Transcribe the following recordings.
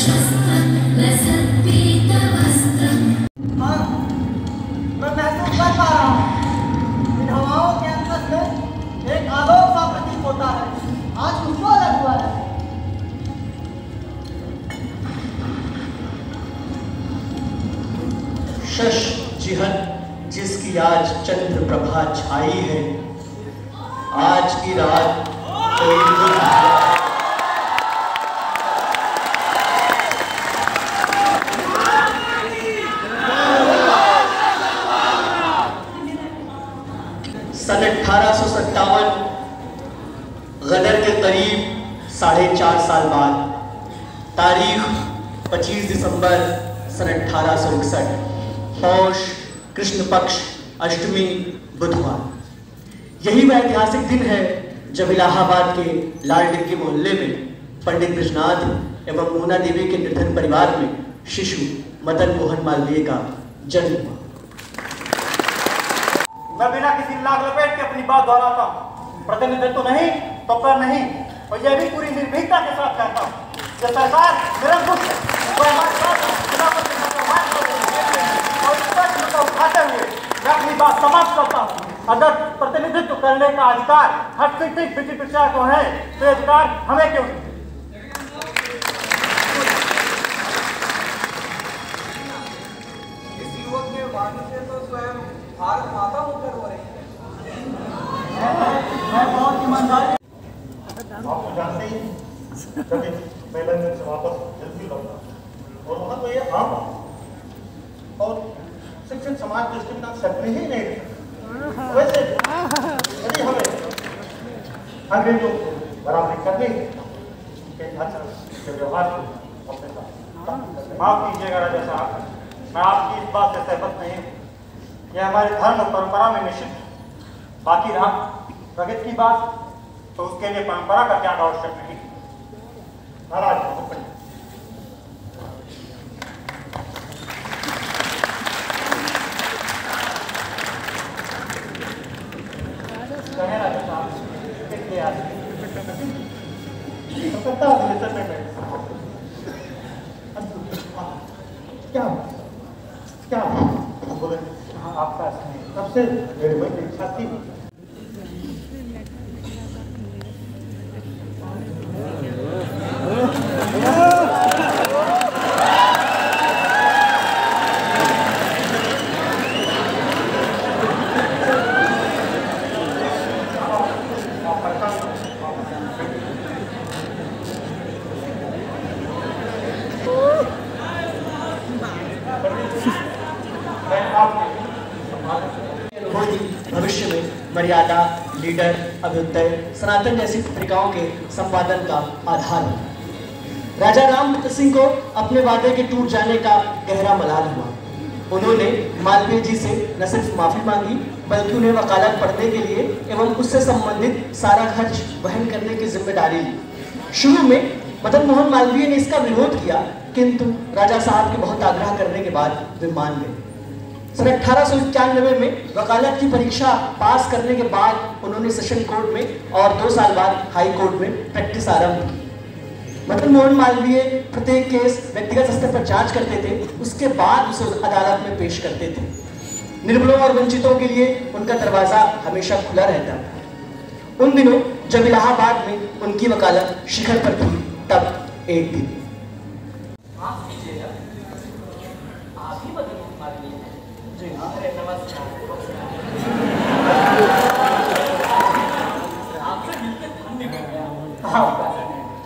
मैं महसूस कर पा रहा हूँ इन हवाओं के अंदर से एक आलोक सा प्रतीत होता है। आज कुछ अलग हुआ है। शश जिहन जिसकी आज चंद्र प्रभा छाई है, आज की रात कोई सन 1857 गदर के करीब 4.5 साल बाद तारीख 25 दिसंबर सन 1861 पौष कृष्ण पक्ष अष्टमी बुधवार। यही वह ऐतिहासिक दिन है जब इलाहाबाद के लालडिग्गी मोहल्ले में पंडित ब्रजनाथ एवं मोना देवी के निर्धन परिवार में शिशु मदन मोहन मालवीय का जन्म हुआ। मैं बिना किसी लाग लपेट के अपनी बात दोहराता हूँ। प्रतिनिधित्व तो नहीं तो कर नहीं, और यह भी पूरी निर्भीकता के साथ कहता हूँ कि सरकार निरंकुश है, वो हमारे साथ और इस प्रश्न को उठाते हुए मैं अपनी बात समाप्त करता हूँ। अगर प्रतिनिधित्व करने का अधिकार हर शिक्षित विषय को है तो अधिकार हमें क्यों नहीं? इस युवक के वाणी से तो स्वयं भारत माता होकर हो रही है। मैं बहुत ईमानदारी आप तो जानते ही कभी मैं लंदन से वापस जल्दी लौटा और वहाँ तो ये आम और शिक्षित समाज दृष्टि बिना सकते ही नहीं। वैसे यदि हमें अंग्रेजों को बराबरी करनी के आचरण के व्यवहार को अपने साथ माफ कीजिएगा राजा साहब, मैं आपकी इस बात से सहमत नहीं हूँ। यह हमारे धर्म और परंपरा में निश्चित है। बाकी रहा प्रगति की बात तो उसके लिए परंपरा का त्याग आवश्यक नहीं। नाराज राजा साहब किसलिए आते क्या क्या बोले आपका सबसे मेरी बड़ी इच्छा थी। भविष्य में मर्यादा, लीडर, अभ्युदय, सनातन जैसी पत्रिकाओं के संपादन का आधार बना। राजा रामपुत्र सिंह को अपने वादे के टूट जाने का गहरा मलाल हुआ। उन्होंने मालवीय जी से न सिर्फ माफी मांगी बल्कि उन्हें वकालत पढ़ने के लिए एवं उससे संबंधित सारा खर्च वहन करने की जिम्मेदारी ली। शुरू में मदन मोहन मालवीय ने इसका विरोध किया, किंतु राजा साहब के बहुत आग्रह करने के बाद वे मान गए। सन 1891 में वकालत की परीक्षा पास करने के बाद उन्होंने सेशन कोर्ट में और 2 साल बाद हाई कोर्ट में प्रैक्टिस आरंभ की। मदन मोहन मालवीय प्रत्येक केस व्यक्तिगत स्तर पर जांच करते थे, उसके बाद उसे अदालत में पेश करते थे। निर्बलों और वंचितों के लिए उनका दरवाजा हमेशा खुला रहता था। उन दिनों जब इलाहाबाद में उनकी वकालत शिखर पर थी, तब एक दिन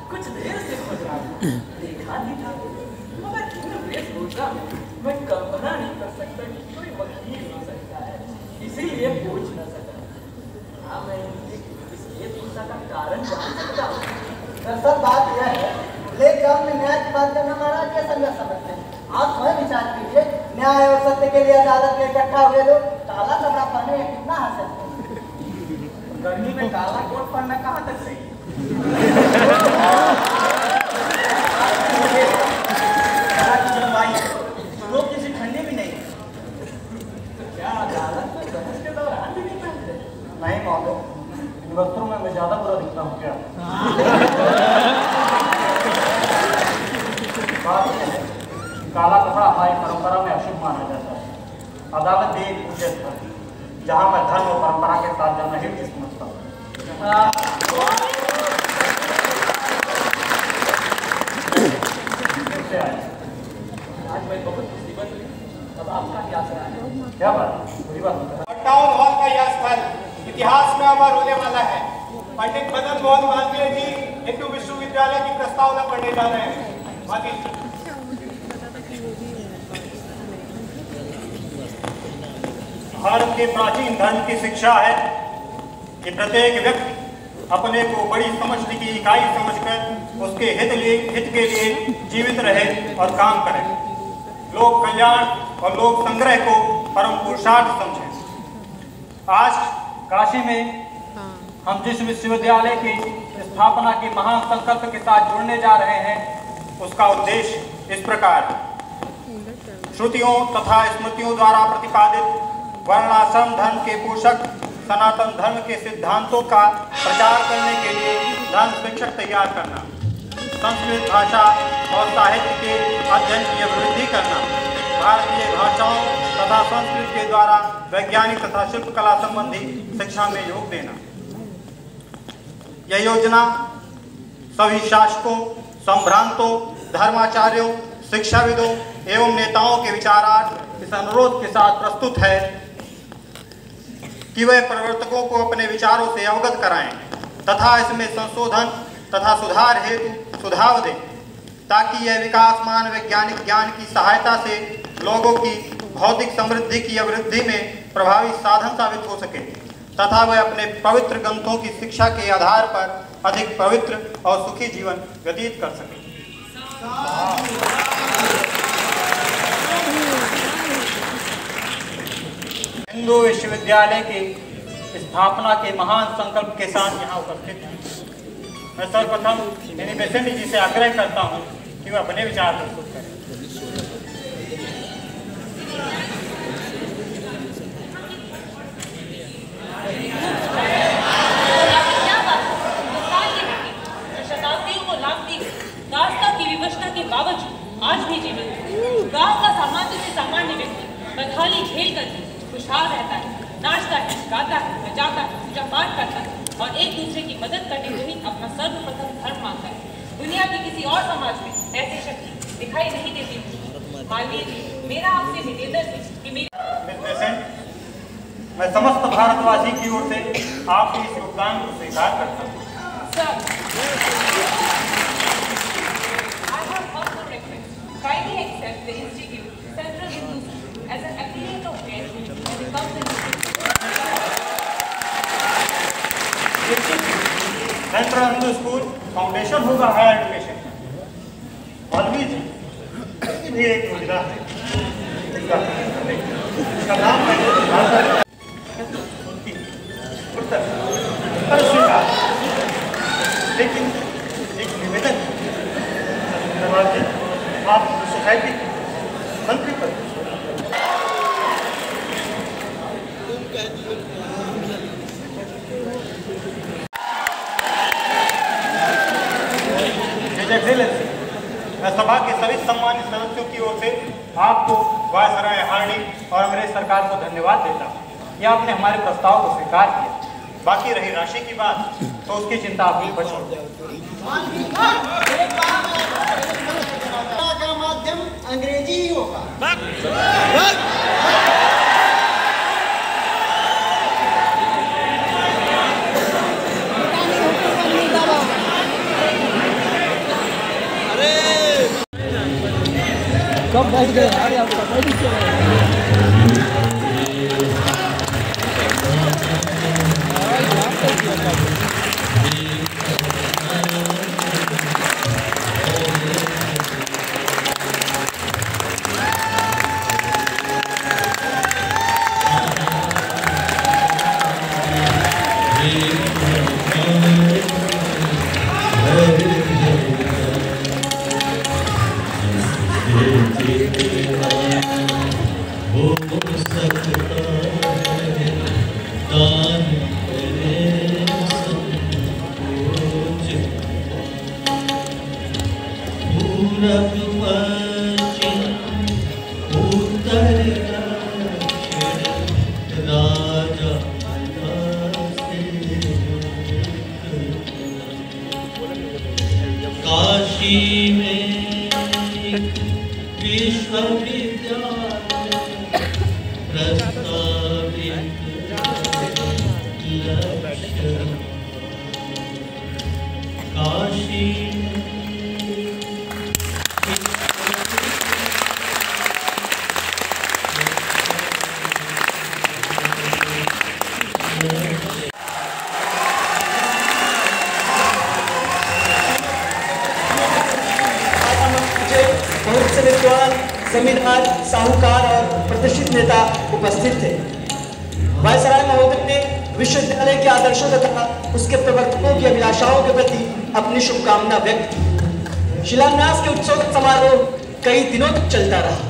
कुछ देर से खोज रहा था, देखा नहीं था, मगर इन वेशभूषा में मैं कल्पना नहीं कर सकता कि कोई वकील हो सकता है, इसीलिए पूछ न सका। हाँ, मैं इस वेशभूषा का कारण जान सकता हूँ। दरअसल बात यह है, लेख काम में न्याय की बात करना महाराज क्या संगत समझते हैं। आप स्वयं विचार कीजिए, न्याय और सत्य के लिए अदालत में इकट्ठा हुए लोग काला कपड़ा पहने कितना हासिल है। गर्मी में काला कोट पहनना कहाँ तक सही? लोग किसी ठंडी भी नहीं, क्या अदालत में बहस के दौरान भी नहीं पहनते? नहीं महोदय, इन वस्त्रों में मैं ज्यादा बुरा दिखता हूँ क्या? हमारी परंपरा में अशुभ माना जाता है। अदालत भी एक पूज्य स्थल, जहाँ मैं धर्म और परंपरा के साथ जाना ही उचित समझता हूँ। आज मैं बहुत मुसीबत में, अब आपका क्या सलाह है? क्या बात, बुरी बात होता है। टाउन हॉल का यह स्थल इतिहास में अमर होने वाला है। पंडित मदन मोहन मालवीय जी हिंदू विश्वविद्यालय की प्रस्तावना पढ़ने जा रहे हैं। बाकी भारत के प्राचीन धर्म की शिक्षा है कि प्रत्येक व्यक्ति अपने को बड़ी समझने की इकाई समझकर उसके हित के लिए जीवित रहे और काम करे। लोक कल्याण और लोक संग्रह को परम पुरुषार्थ समझें। आज काशी में हम जिस विश्वविद्यालय की स्थापना के महान संकल्प के साथ जुड़ने जा रहे हैं, उसका उद्देश्य इस प्रकार है। श्रुतियों तथा स्मृतियों द्वारा प्रतिपादित वर्णाश्रम धर्म के पोषक सनातन धर्म के सिद्धांतों का प्रचार करने के लिए धर्म शिक्षक तैयार करना, संस्कृत भाषा और साहित्य के अध्ययन की अभिवृद्धि करना, भारतीय भाषाओं तथा संस्कृत के द्वारा वैज्ञानिक तथा शिल्पकला संबंधी शिक्षा में योग देना। यह योजना सभी शासकों, संभ्रांतों, धर्माचार्यों, शिक्षाविदों एवं नेताओं के विचारार्थ इस अनुरोध के साथ प्रस्तुत है कि वे प्रवर्तकों को अपने विचारों से अवगत कराएं तथा इसमें संशोधन तथा सुधार हेतु सुझाव दें, ताकि यह विकासमान वैज्ञानिक ज्ञान की सहायता से लोगों की भौतिक समृद्धि की अभिवृद्धि में प्रभावी साधन साबित हो सके तथा वे अपने पवित्र ग्रंथों की शिक्षा के आधार पर अधिक पवित्र और सुखी जीवन व्यतीत कर सके। हिंदू विश्वविद्यालय की स्थापना के महान संकल्प के साथ यहाँ उपस्थित हैं। मैं सर्वप्रथम यानी बेसेंट जी से आग्रह करता हूँ कि वह अपने विचार प्रस्तुत करें। शताब्दियों को लाभती दास्ता की विवशता के बावजूद आज भी जीवित गांव का सामान्य से सामान्य व्यक्ति बदहाली झेल कर खुशहाल रहता है, नाचता है, गाता है, बजाता है, पूजा पाठ करता है और एक दूसरे की मदद करने को ही अपना सर्वप्रथम धर्म मानता है। दुनिया के किसी और समाज में ऐसी शक्ति दिखाई नहीं देती। मानवीय जी, मेरा आपसे निवेदन है कि मैं समस्त भारतवासी की ओर से आपके इस योगदान को स्वीकार करता हूँ। I have also request. Kindly accept the Institute Central Hindu School as an affiliate of JSU and becomes the central Hindu school foundation होगा हायर एजुकेशन। मालवीय जी, इसकी भी एक योजना है। इसका नाम है लेकिन एक निवेदन है, आप सोसाइटी मंत्री पर मैं सभा के सभी सम्मानित सदस्यों की ओर से आपको वायसराय हार्डिंग और अंग्रेज सरकार को धन्यवाद देता हूँ कि आपने हमारे प्रस्ताव को स्वीकार किया। बाकी रही राशि की बात तो उसकी चिंता आप ही पर छोड़ दें। का माध्यम अंग्रेजी ही होगा। कब बैठ गए यार, आप पता नहीं चला। काशी में विश्वविद्यालय प्रस्तावित लक्ष्य काशी बहुत से विद्वान, जमींदार, साहूकार और प्रतिष्ठित नेता उपस्थित थे। वायसराय महोदय ने विश्वविद्यालय के आदर्शों तथा उसके प्रवर्तकों की अभिलाषाओं के प्रति अपनी शुभकामना व्यक्त की। शिलान्यास के उत्सव समारोह कई दिनों तक चलता रहा।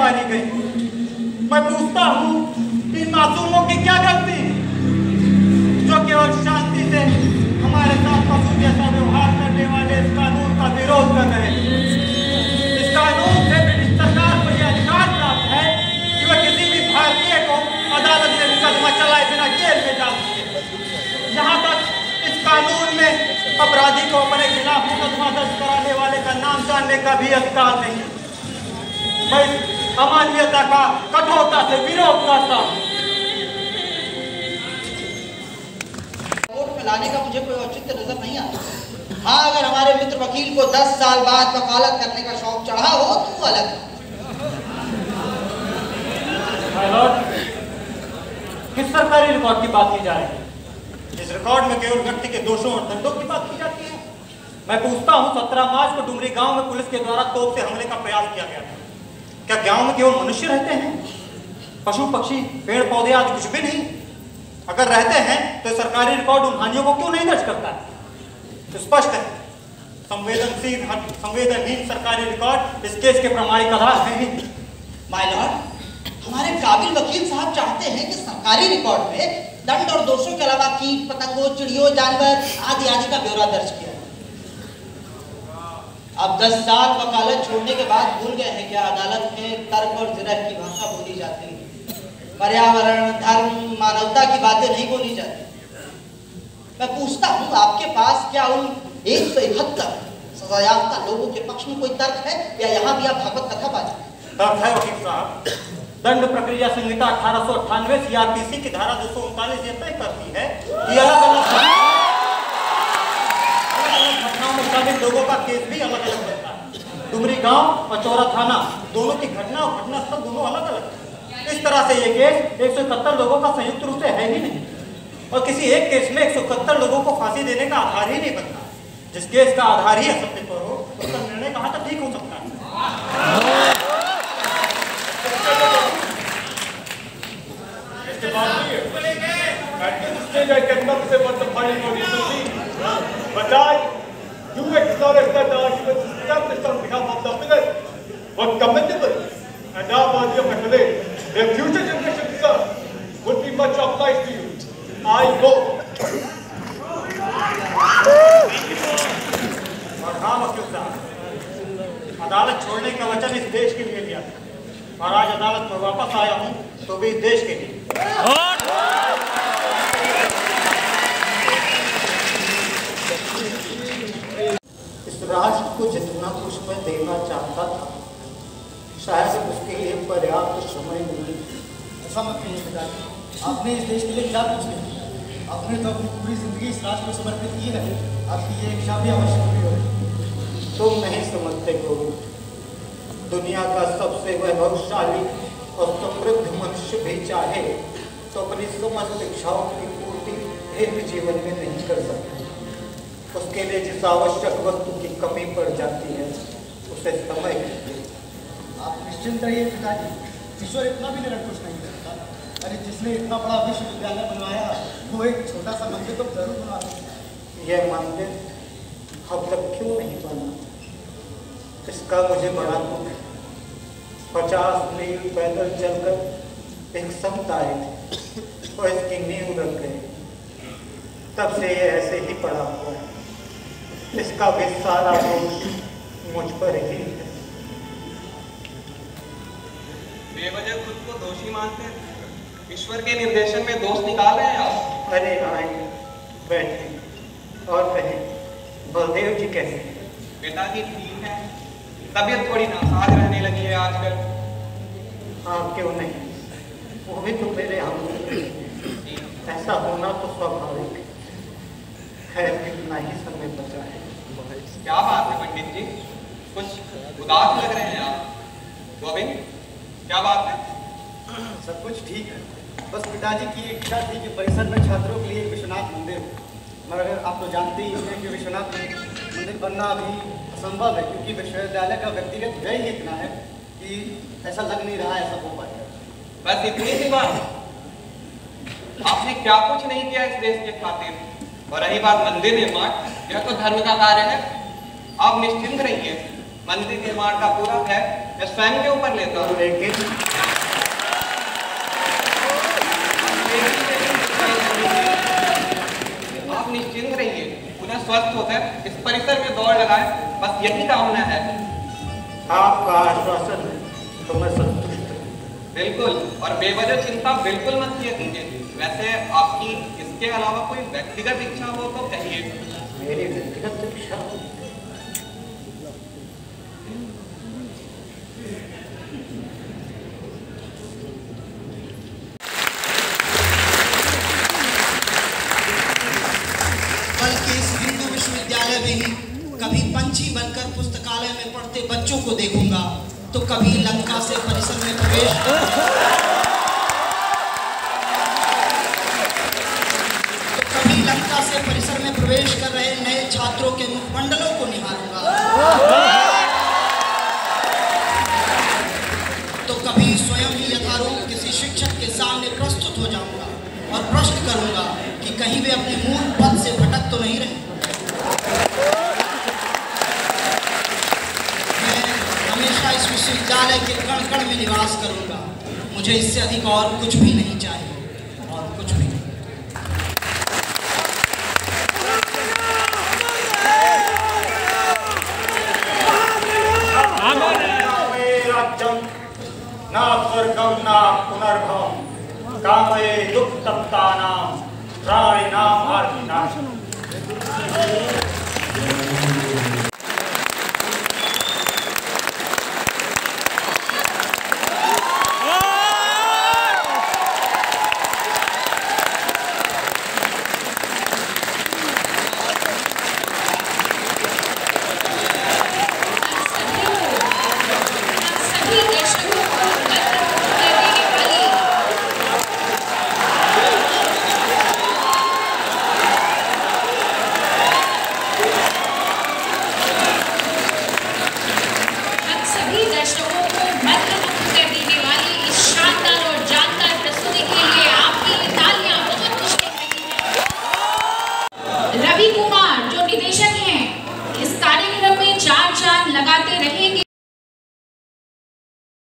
मारी गई। मैं पूछता हूँ कि मासूमों की क्या गलती जो केवल शांति से हमारे साथ पशु जैसा व्यवहार करने वाले इस कानून का विरोध कर रहे हैं। इस कानून से ब्रिटिश सरकार को यह अधिकार प्राप्त है कि वह किसी भी भारतीय को अदालत में मुकदमा चलाए बिना जेल में डाल सके। यहाँ तक इस कानून में अपराधी को अपने खिलाफ मुकदमा दर्ज कराने वाले का नाम जानने का भी अधिकार नहीं। मैं अमानवीयता का कठोरता से विरोध करता हूँ। कोर्ट में लाने का मुझे कोई औचित्य नजर नहीं आता। हाँ, अगर हमारे मित्र वकील को 10 साल बाद वकालत करने का शौक चढ़ा हो तो अलग है। माय लॉर्ड, किस सरकारी रिकॉर्ड की बात की जा रही है? इस रिकॉर्ड में केवल व्यक्ति के दोषों और दंडों की बात की जाती है। मैं पूछता हूँ, 17 मार्च को डुमरी गांव में पुलिस के द्वारा तोप से हमले का प्रयास किया गया था। क्या गांव में केवल मनुष्य रहते हैं? पशु पक्षी पेड़ पौधे आदि कुछ भी नहीं? अगर रहते हैं तो सरकारी रिकॉर्ड उन हानियों को क्यों नहीं दर्ज करता है? तो स्पष्ट है, संवेदनहीन सरकारी रिकॉर्ड इस केस के प्रामाणिक आधार है ही। माय लॉर्ड, हमारे काबिल वकील साहब चाहते हैं कि सरकारी रिकॉर्ड में दंड और दोषों के अलावा कीट पतंगों, चिड़ियों, जानवर आदि आदि का ब्यौरा दर्ज किया। अब 10 साल वकालत छोड़ने के बाद भूल गए हैं क्या अदालत में तर्क और जिरह की भाषा बोली जाती है? पर्यावरण, धर्म, मानवता की बातें नहीं बोली जाती। मैं पूछता हूँ, आपके पास क्या उन 171 सजायाफ्ता लोगों के पक्ष में कोई तर्क है या यहाँ भी आप भागवत कथा बाजी? तर्क है वकील साहब। दंड प्रक्रिया संहिता 1898 सीआरपीसी की धारा 239 ये तय करती है कि अलग अलग घटनाओं में शामिल लोगों का केस भी अलग अलग बनता है। डुमरी गांव और चौरा थाना दोनों की घटना और घटनास्थल दोनों अलग अलग। इस तरह से ये केस 171 लोगों का संयुक्त रूप से है ही नहीं, और किसी एक केस में 171 लोगों को फांसी देने का आधार ही नहीं बनता। जिस केस का आधार ही असत्य पर हो उसका निर्णय कहाँ तक ठीक हो सकता है? At this stage, I cannot say what the final body will be, but I do acknowledge that the arguments established on behalf of the appellant were commendable and are worthy of accolade. Their future generations, sir, would be much obliged to you. I hope. और हाँ वकील साहब, अदालत छोड़ने का वचन इस देश के लिए लिया था और आज अदालत में वापस आया हूँ तो भी देश के लिए। इस राष्ट्र को जितना कुछ मैं देना चाहता था शायद उसके लिए पर्याप्त समय नहीं। ऐसा मत कहिए पिताजी, आपने इस देश के लिए क्या कुछ नहीं किया। आपने तो अपनी पूरी जिंदगी इस राष्ट्र को समर्पित की है। आपकी ये इच्छा भी अवश्य पूरी होगी। तुम नहीं समझते हो, दुनिया का सबसे वैभवशाली और समृद्ध मनुष्य भी चाहे तो अपनी समस्त इच्छाओं की पूर्ति एक जीवन में नहीं कर सकता। उसके लिए जिस आवश्यक वस्तु की कमी पड़ जाती है उसे समय चाहिए। आप निश्चिंत रहिए पिताजी, ईश्वर इतना भी निरंकुश नहीं करता। अरे जिसने इतना बड़ा विश्वविद्यालय बनवाया वो एक छोटा सा मंदिर तो जरूर बना देगा। यह मंदिर अब तक क्यों नहीं बना, इसका मुझे बड़ा दुख है। 50 मील पैदल चलकर एक संत आए थे और इसकी नींव रख गए। तब से ये ऐसे ही पड़ा हुआ है। इसका भी सारा दोष मुझ पर ही है। बेवजह खुद को दोषी मानते हैं, ईश्वर के निर्देशन में दोष निकाल रहे हैं आप। अरे आइए बैठे और कहें बलदेव जी कैसे हैं? पिताजी ठीक है, तबीयत थोड़ी नासाज रहने लगी है आजकल। हाँ क्यों नहीं, वो भी तो मेरे हम ऐसा होना तो स्वाभाविक है। खैर कितना ही समय बचा है। क्या बात है पंडित जी, कुछ उदास लग रहे हैं आप। गोविंद क्या बात है? सब कुछ ठीक है, बस पिताजी की इच्छा थी कि परिसर में छात्रों के लिए एक विश्वनाथ मंदिर हो। मगर आप तो जानते ही हैं कि विश्वनाथ मंदिर बनना अभी असंभव है, क्योंकि विश्वविद्यालय का व्यक्तिगत व्यय ही इतना है कि ऐसा लग नहीं रहा ऐसा हो पाएगा। बस इतनी सी बात, आपने क्या कुछ नहीं किया इस देश के खातिर। और रही बात मंदिर निर्माण, यह तो धर्म का कार्य है। आप निश्चिंत रहिए, मंदिर निर्माण का पूरा है मैं स्वयं के ऊपर लेता हूँ। लेकिन आप निश्चिंत रहिए, पुनः स्वस्थ होकर इस परिसर में दौड़ लगाए, बस यही कामना है। आपका आश्वासन है तो मैं संतुष्ट हूँ। बिल्कुल, और बेवजह चिंता बिल्कुल मत किया कीजिए। वैसे आपकी इसके अलावा कोई व्यक्तिगत इच्छा हो तो कहिए। मेरी व्यक्तिगत इच्छा बल्कि इस हिंदू विश्वविद्यालय में ही कभी पंछी बनकर पुस्तकालय में पढ़ते बच्चों को देखूंगा, तो कभी लंका से परिसर में प्रवेश कर रहे नए छात्रों के मुखमंडलों को निहारूंगा, तो कभी स्वयं ही यथारूप किसी शिक्षक के सामने प्रस्तुत हो जाऊंगा और प्रश्न करूंगा कि कहीं वे अपने मूल पद से भटक तो नहीं रहे। मैं हमेशा इस विश्वविद्यालय के कण कण में निवास करूंगा। मुझे इससे अधिक और कुछ भी नहीं चाहिए, और कुछ भी नहीं। न स्वर्गं न पुनर्भवं कामये दुःखतप्तानां प्राणिनां आर्तिनाशम्।